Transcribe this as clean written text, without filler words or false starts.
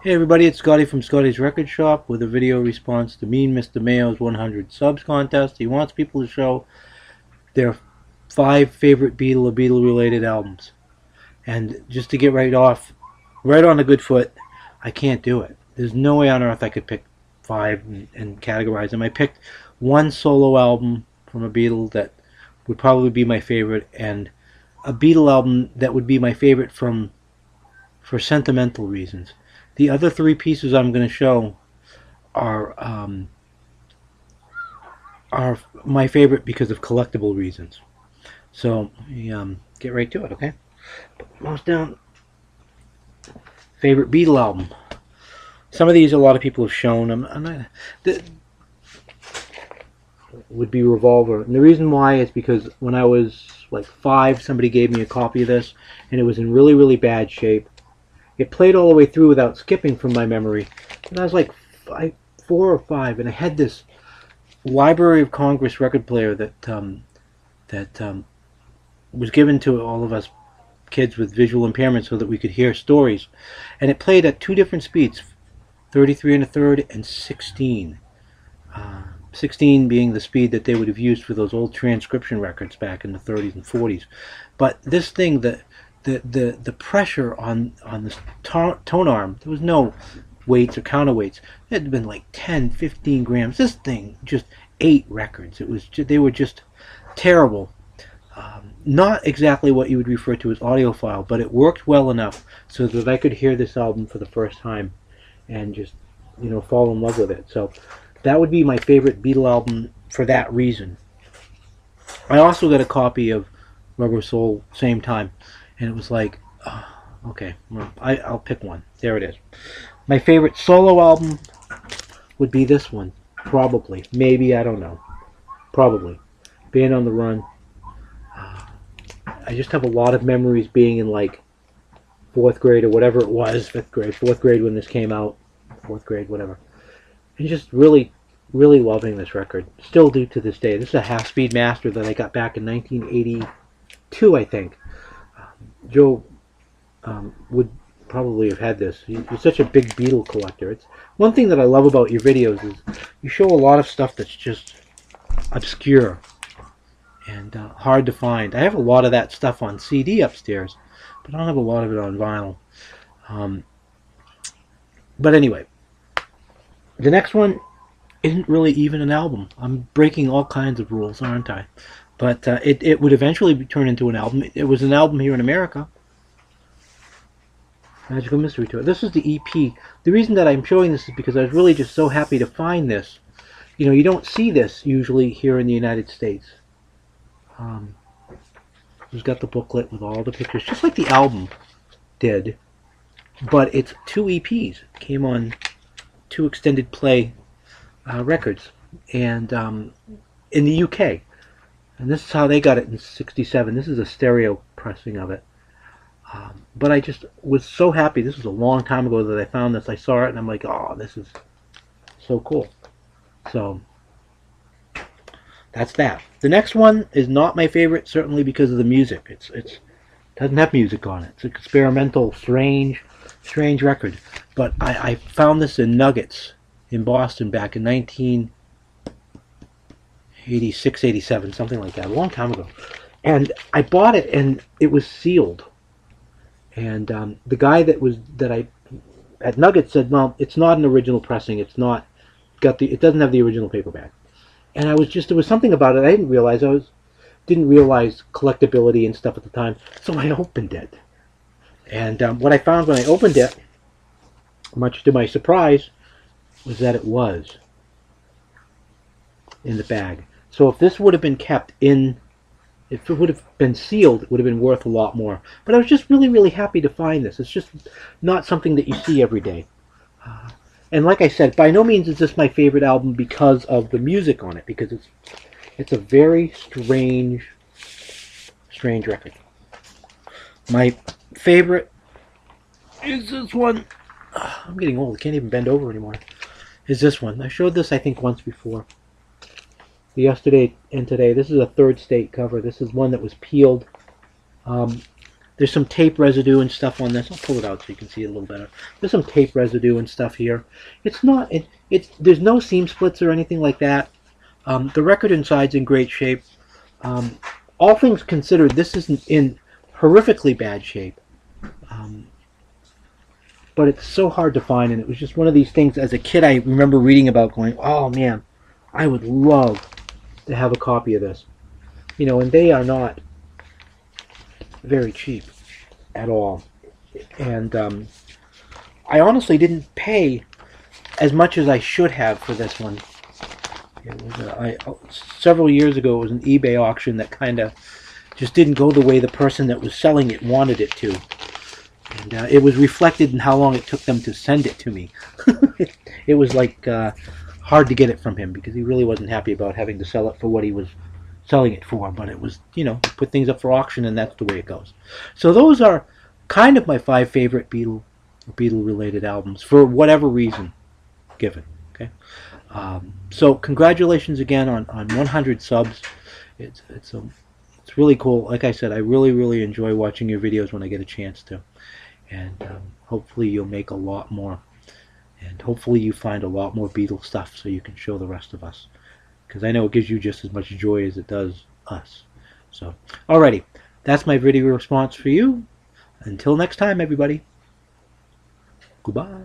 Hey everybody, it's Scotty from Scotty's Record Shop with a video response to Mean Mr. Mayo's 100 subs contest. He wants people to show their 5 favorite Beatle or Beatle related albums. And just to get right on a good foot, I can't do it. There's no way on earth I could pick 5 and categorize them. I picked one solo album from a Beatle that would probably be my favorite, and a Beatle album that would be my favorite for sentimental reasons. The other 3 pieces I'm going to show are my favorite because of collectible reasons. So get right to it, okay? Put the mouse down. Favorite Beatle album. Some of these a lot of people have shown. Would be Revolver, and the reason why is because when I was like 5, somebody gave me a copy of this, and it was in really, really bad shape. It played all the way through without skipping from my memory. And I was like 4 or 5, and I had this Library of Congress record player that was given to all of us kids with visual impairments so that we could hear stories. And it played at 2 different speeds, 33 1/3 and 16. 16 being the speed that they would have used for those old transcription records back in the 30s and 40s. But this thing, the pressure on the tone arm, there was no weights or counterweights. It had been like 10, 15 grams. This thing just ate records. They were just terrible. Not exactly what you would refer to as audiophile, but it worked well enough so that I could hear this album for the first time and just, fall in love with it. So that would be my favorite Beatle album for that reason. I also got a copy of Rubber Soul same time. And it was like, okay, well, I'll pick one. There it is. My favorite solo album would be this one. Probably. Maybe, I don't know. Probably. Band on the Run. I just have a lot of memories being in like 4th grade or whatever it was. 5th grade. 4th grade when this came out. 4th grade, whatever. And just really, really loving this record. Still do to this day. This is a half-speed master that I got back in 1982, I think. Joe would probably have had this. He's such a big Beatle collector. It's one thing that I love about your videos is you show a lot of stuff that's just obscure and hard to find. I have a lot of that stuff on CD upstairs, but I don't have a lot of it on vinyl. But anyway, the next one isn't really even an album. I'm breaking all kinds of rules, aren't I? But it would eventually turn into an album. It was an album here in America. Magical Mystery Tour. This is the EP. The reason that I'm showing this is because I was really just so happy to find this. You don't see this usually here in the United States. It's got the booklet with all the pictures, just like the album did. But it's 2 EPs. It came on 2 extended play records. And in the UK. And this is how they got it in '67. This is a stereo pressing of it. But I just was so happy. This was a long time ago that I found this. I saw it and I'm like, oh, this is so cool. So that's that. The next one is not my favorite, certainly because of the music. It doesn't have music on it. It's an experimental, strange record. But I found this in Nuggets in Boston back in 1986, 87, something like that, a long time ago. And I bought it, and it was sealed. And the guy that I at Nuggets said, "Well, it's not an original pressing. It doesn't have the original paperback." And there was something about it I didn't realize. Didn't realize collectability and stuff at the time. So I opened it, and what I found when I opened it, much to my surprise, was that it was in the bag. So if this would have been kept in, if it would have been sealed, it would have been worth a lot more. But I was just really, really happy to find this. It's just not something that you see every day. And like I said, by no means is this my favorite album because of the music on it, because it's a very strange record. My favorite is this one. I'm getting old. I can't even bend over anymore. Is this one. I showed this, I think, once before. Yesterday and Today. This is a Third State cover. This is one that was peeled. There's some tape residue and stuff on this. I'll pull it out so you can see it a little better. There's some tape residue and stuff here. It's not. There's no seam splits or anything like that. The record inside's in great shape. All things considered, this isn't in horrifically bad shape. But it's so hard to find, and it was just one of these things. As a kid, I remember reading about, going, "Oh man, I would love to have a copy of this." You know, and they are not very cheap at all. And I honestly didn't pay as much as I should have for this one. It was several years ago. It was an eBay auction that kind of just didn't go the way the person that was selling it wanted it to, and it was reflected in how long it took them to send it to me. It was like hard to get it from him because he really wasn't happy about having to sell it for what he was selling it for. But it was, you know, put things up for auction, and that's the way it goes. So those are kind of my 5 favorite Beatle related albums for whatever reason given. Okay. So congratulations again on 100 subs. It's really cool. Like I said, I really enjoy watching your videos when I get a chance to, and hopefully you'll make a lot more, and hopefully you find a lot more Beatles stuff so you can show the rest of us, because I know it gives you just as much joy as it does us. So alrighty, that's my video response for you. Until next time, everybody, goodbye.